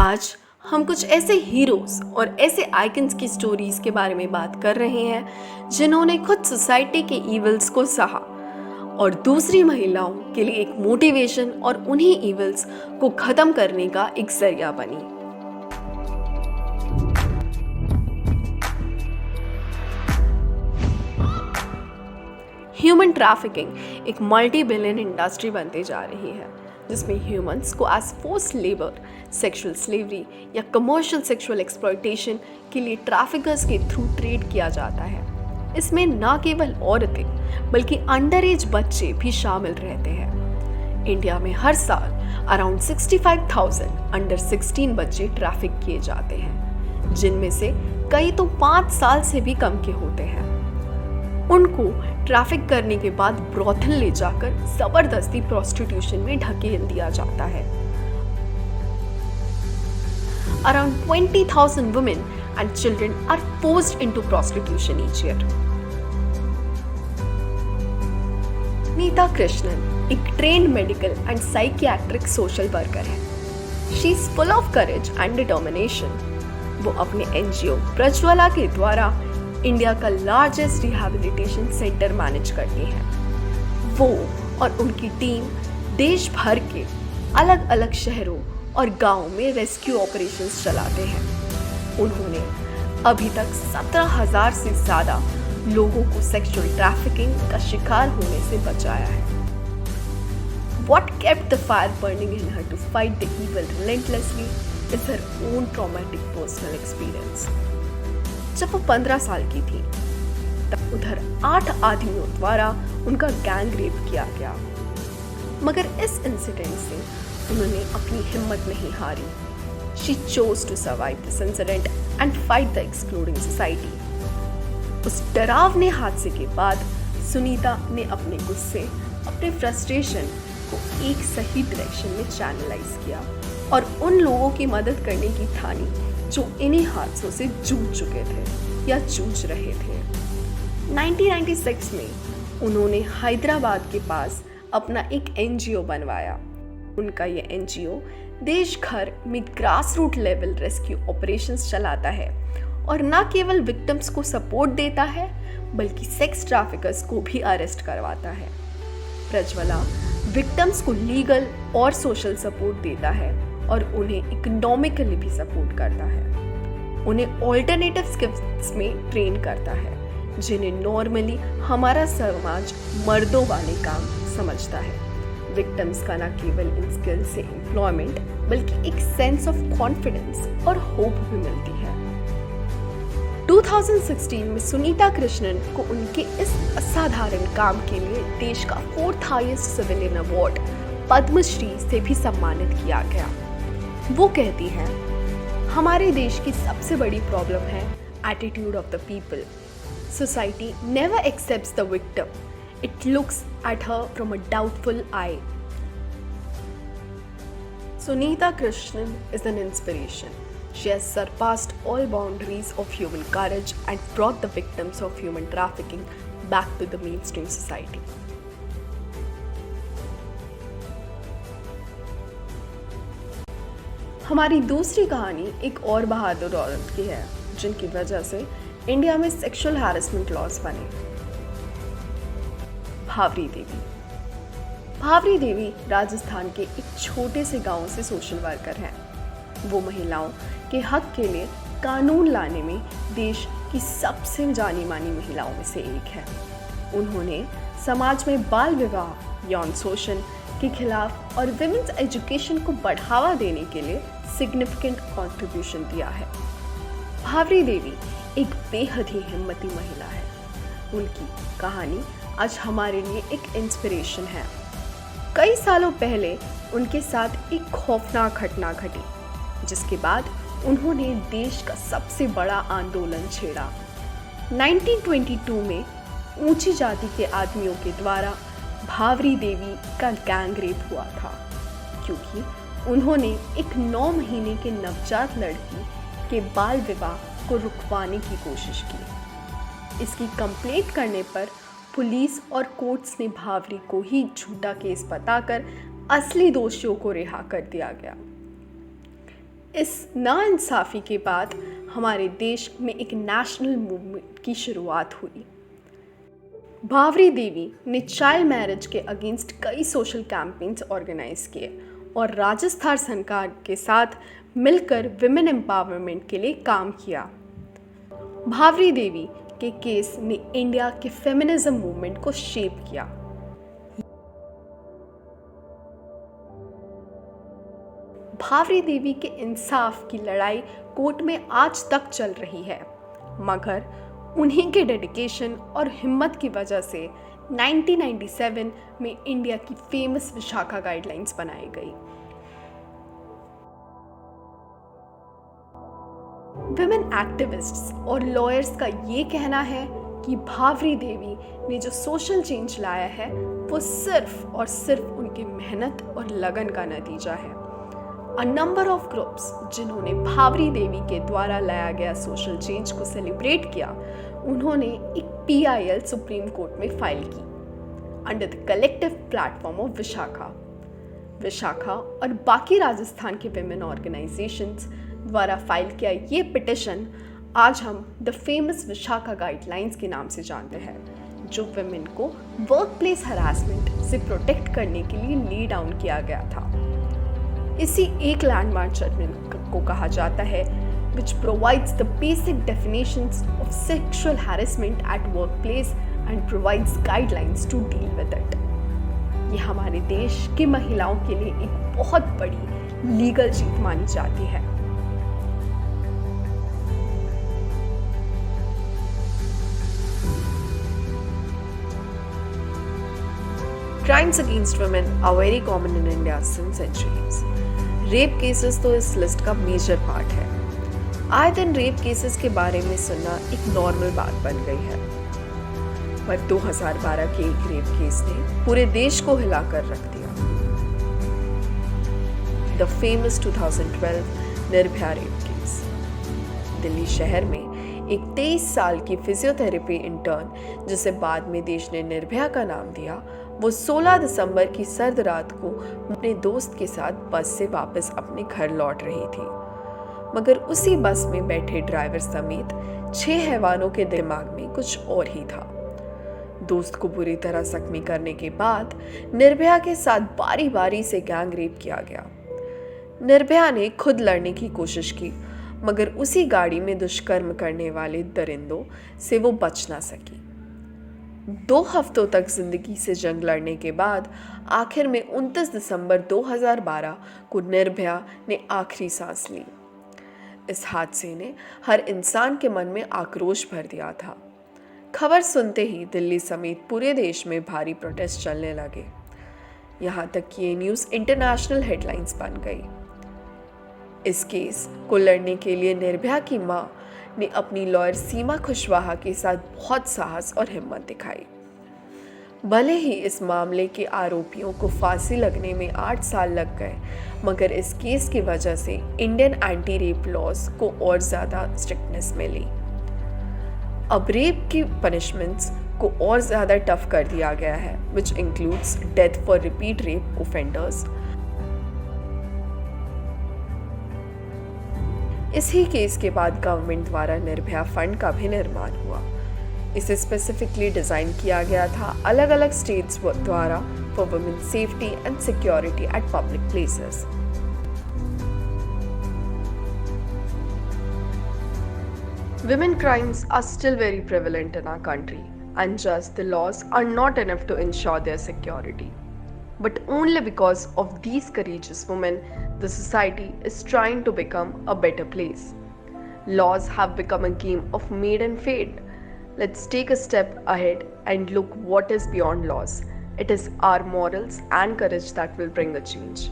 आज हम कुछ ऐसे हीरोज और ऐसे आइकन्स की स्टोरीज के बारे में बात कर रहे हैं जिन्होंने खुद सोसाइटी के इविल्स को सहा और दूसरी महिलाओं के लिए एक मोटिवेशन और उन्हीं इविल्स को खत्म करने का एक जरिया बनी। ह्यूमन ट्रैफिकिंग एक मल्टी बिलियन इंडस्ट्री बनते जा रही है जिसमें ह्यूमंस को as forced labour, sexual slavery या कमर्शियल सेक्सुअल एक्सप्लॉयटेशन के लिए ट्रैफिकर्स के थ्रू ट्रेड किया जाता है। इसमें न केवल औरतें बल्कि अंडर एज बच्चे भी शामिल रहते हैं। इंडिया में हर साल अराउंड 65,000 अंडर 16 बच्चे ट्रैफिक किए जाते हैं, जिनमें से कई तो 5 साल से भी कम के होते हैं। उनको ट्रैफिक करने के बाद ब्रॉथल ले जाकर जबरदस्ती प्रोस्टिट्यूशन में ढकेल दिया जाता है। Around 20,000 women and children are forced into prostitution each year. Neeta Krishnan एक trained medical and psychiatric social worker है। She is full of courage and determination. वो अपने एनजीओ प्रज्वला के द्वारा इंडिया का लार्जेस्ट रिहैबिलिटेशन सेंटर मैनेज करती है। वो और उनकी टीम देश भर के अलग अलग शहरों और गांवों में रेस्क्यू ऑपरेशंस चलाते हैं। उन्होंने अभी तक 17,000 से ज़्यादा लोगों को सेक्सुअल ट्रैफिकिंग का शिकार होने से बचाया है। What kept the fire burning in her to fight the evil relentlessly is her own traumatic personal experience. जब वो 15 साल की थी तब उधर 8 आदमियों द्वारा उनका गैंग रेप किया गया, मगर इस इंसिडेंट से उन्होंने अपनी हिम्मत नहीं हारी। She chose to survive this incident and fight the excluding society. उस डरावने हादसे के बाद सुनीता ने अपने गुस्से, अपने फ्रस्ट्रेशन को एक सही डायरेक्शन में चैनलाइज किया और उन लोगों की मदद करने की ठानी जो इन्हीं हादसों से जूझ चुके थे या जूझ रहे थे। 1996 में उन्होंने हैदराबाद के पास अपना एक एनजीओ बनवाया। उनका ये एनजीओ देश भर में grass root level rescue operations चलाता है और न केवल विक्टिम्स को सपोर्ट देता है बल्कि सेक्स ट्रैफिकर्स को भी अरेस्ट करवाता है। प्रज्वला विक्टिम्स को लीगल और सोशल सपोर्ट देता है और उन्हें इकोनॉमिकली भी सपोर्ट करता है। उन्हें ऑल्टरनेटिव स्किल्स में ट्रेन करता है जिन्हें नॉर्मली हमारा समाज मर्दों वाले काम समझता है। विक्टिम्स का न केवल इन स्किल से एम्प्लॉयमेंट बल्कि एक सेंस ऑफ कॉन्फिडेंस और होप भी मिलती है। 2016 में सुनीता कृष्णन को उनके इस असाधारण काम के लिए देश का 4th highest civilian award Padmashri से भी सम्मानित किया गया। वो कहती हैं, हमारे देश की सबसे बड़ी प्रॉब्लम है attitude of the people. Society never accepts the victim, it looks at her from a doubtful I. Sunita Krishnan is an inspiration. She has surpassed all boundaries of human courage and brought the victims of human trafficking back to the mainstream society. हमारी दूसरी कहानी एक और बहादुर औरत की है जिनकी वजह से इंडिया में सेक्सुअल हैरेसमेंट लॉज बने। भावरी देवी। भावरी देवी राजस्थान के एक छोटे से गांव से सोशल वर्कर हैं। वो महिलाओं के हक के लिए कानून लाने में देश की सबसे जानी मानी महिलाओं में से एक है। उन्होंने समाज में बाल विवाह, यौन शोषण के खिलाफ और विमेंस एजुकेशन को बढ़ावा देने के लिए सिग्निफिकेंट कंट्रीब्यूशन दिया है। भावरी देवी एक बेहद ही हिम्मती महिला है। उनकी कहानी आज हमारे लिए एक इंस्पिरेशन है। कई सालों पहले उनके साथ एक खौफनाक घटना घटी जिसके बाद उन्होंने देश का सबसे बड़ा आंदोलन छेड़ा। 1922 में ऊंची जाति के आदमियों के द्वारा भावरी देवी का गैंग रेप हुआ था क्योंकि उन्होंने एक 9 महीने के नवजात लड़की के बाल विवाह को रुकवाने की कोशिश की। इसकी कंप्लेंट करने पर पुलिस और कोर्ट्स ने भावरी को ही झूठा केस बताकर असली दोषियों को रिहा कर दिया गया। इस नाइंसाफ़ी के बाद हमारे देश में एक नेशनल मूवमेंट की शुरुआत हुई। भावरी देवी ने चाइल्ड मैरिज के अगेंस्ट कई सोशल कैंपेन्स ऑर्गेनाइज किए और राजस्थान सरकार के साथ मिलकर विमेन एम्पावरमेंट के लिए काम किया। भावरी देवी के केस ने इंडिया के फेमिनिज्म मूवमेंट को शेप किया। भावरी देवी के इंसाफ की लड़ाई कोर्ट में आज तक चल रही है, मगर उन्हीं के डेडिकेशन और हिम्मत की वजह से 1997 में इंडिया की फेमस विशाखा गाइडलाइंस बनाई गई। विमेन एक्टिविस्ट्स और लॉयर्स का ये कहना है कि भावरी देवी ने जो सोशल चेंज लाया है वो सिर्फ और सिर्फ उनकी मेहनत और लगन का नतीजा है। A number of groups जिन्होंने भावरी देवी के द्वारा लाया गया सोशल चेंज को सेलिब्रेट किया, उन्होंने एक PIL सुप्रीम कोर्ट में फाइल की under the collective platform of Vishakha और बाकी राजस्थान के विमेन ऑर्गेनाइजेशंस द्वारा फाइल किया ये पिटिशन आज हम द फेमस विशाखा गाइडलाइंस के नाम से जानते हैं, जो विमेन को वर्क प्लेस हरासमेंट से प्रोटेक्ट करने के लिए ली डाउन किया गया था। इसी एक लैंडमार्क जजमेंट को कहा जाता है which provides the basic definitions of sexual harassment at workplace and provides guidelines to deal with it। ये हमारे देश की महिलाओं के लिए एक बहुत बड़ी लीगल जीत मानी जाती है। Crimes against women are very common in India since centuries। Rape cases तो इस लिस्ट का मेजर पार्ट है। आए दिन रेप केसेस के बारे में सुनना एक नॉर्मल बात बन गई है, पर 2012 के एक रेप केस ने पूरे देश को हिलाकर रख दिया। The famous 2012 Nirbhaya rape case. Delhi शहर में एक 23 साल की फिजियोथेरेपी इंटर्न, जिसे बाद में देश ने निर्भया का नाम दिया, वो 16 दिसंबर की सर्द रात को अपने दोस्त के साथ बस से वापस अपने घर लौट रही थी, मगर उसी बस में बैठे ड्राइवर समेत 6 हैवानों के दिमाग में कुछ और ही था। दोस्त को बुरी तरह जख्मी करने के बाद निर्भया के साथ बारी बारी से गैंग रेप किया गया। निर्भया ने खुद लड़ने की कोशिश की, मगर उसी गाड़ी में दुष्कर्म करने वाले दरिंदों से वो बच ना सकी। 2 हफ्तों तक जिंदगी से जंग लड़ने के बाद आखिर में 29 दिसंबर 2012 को निर्भया ने आखिरी सांस ली। इस हादसे ने हर इंसान के मन में आक्रोश भर दिया था। खबर सुनते ही दिल्ली समेत पूरे देश में भारी प्रोटेस्ट चलने लगे। यहाँ तक कि ये न्यूज़ इंटरनेशनल हेडलाइंस बन गई। इस केस को लड़ने के लिए निर्भया की मां ने अपनी लॉयर सीमा कुशवाहा के साथ बहुत साहस और हिम्मत दिखाई। भले ही इस मामले के आरोपियों को फांसी लगने में 8 साल लग गए, मगर इस केस की वजह से इंडियन एंटी रेप लॉज को और ज़्यादा स्ट्रिक्टनेस मिली। अब रेप की पनिशमेंट्स को और ज़्यादा टफ कर दिया गया है, which includes death for repeat rape offenders. इसी केस के बाद गवर्नमेंट द्वारा निर्भया फंड का भी निर्माण हुआ। इसे स्पेसिफिकली डिज़ाइन किया गया था अलग अलग स्टेट्स द्वारा for women safety and security eight public places. Women crimes are still very prevalent in our country, and just the laws are not enough to ensure their security. But only because of these courageous women, the society is trying to become a better place. Laws have become a game of made and fade. Let's take a step ahead and look what is beyond laws. It is our morals and courage that will bring the change.